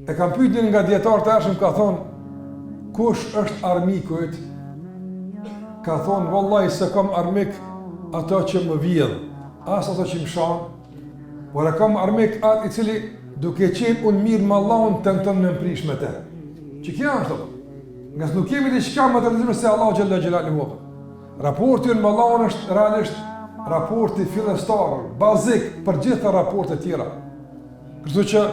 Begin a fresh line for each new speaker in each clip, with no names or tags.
E kam pyetur nga dietar të hershëm, ka thonë, kush është armiku yt? Ka thonë, vallahi se kam armik ato që më vjedh, as ato që më shan, por e kam armik atë i cili duke qenë unë mirë me Allahun tenton me mprish me te. Që kjo është apo? Nga nuk kemi diçka më të rëndësishme se Allahu xhalla xhelaluhu. Raporti me Allahun është realisht raporti fillestar, bazik për gjitha raportet tjera. Kështu që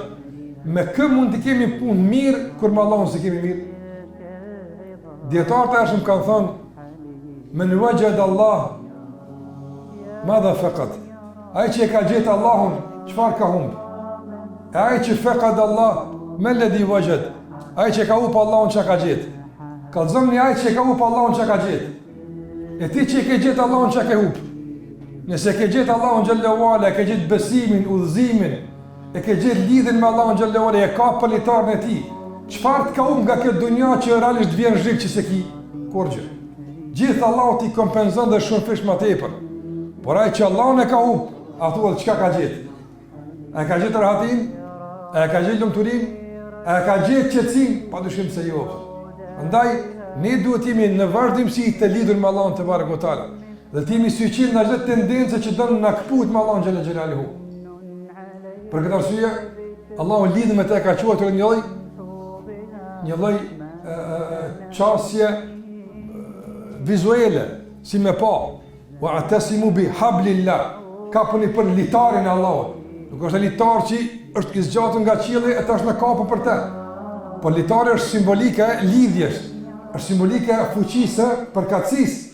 me kë mund të kemi punë mirë kur me Allahun se kemi mirë? Dietarët e hershëm kanë thënë, men wajada Allah madha faqad. Ai që e ka gjetë Allahun, çfarë ka humbë? E ai që faqad Allah, me ledhi wajad. Ai që ka humbë Allahun çka ka gjetë? Kallëzoni ai që ka humbë Allahun çka ka gjetë. E ti që e ke gjetë Allahun çka ke humbë? Nëse ke gjetë Allahun xhallahu ala, ke gjetë besimin, udhëzimin, e ke gjetë lidhjen me Allahun xhallahu ala, e ka politarin e tij. Çfarë të ka humbë nga kjo dunja që realisht vjen zhrik që se ki kurgjë? Gjithë Allahu ti kompenzon dhe shumë fish më tepër. Por ai që Allahun e ka humbë, ato çka ka gjetë? A ka gjetë rahatin? A ka gjetë lumturinë? A ka gjetë qetësinë? Padyshim se jo. Andaj ne duhet të jemi në vazhdimsi të lidhur me Allahun te barekutaala. Dhe të jemi syqil në gjithë tendencë që do na kput me Allahun xhalla xhelaluhu. Për këtë arsye, Allahu lidh me të ka quajtur një lloj çësje vizuale, si me pa. Wa atasimu bi hablillah. Kapuni për litarin e Allahut. Nuk është litar që është i zgjatur nga qielli e tash në kapë për të. Po litari është simbolike e lidhjes, është simbolike e fuqisë, përkatësisë.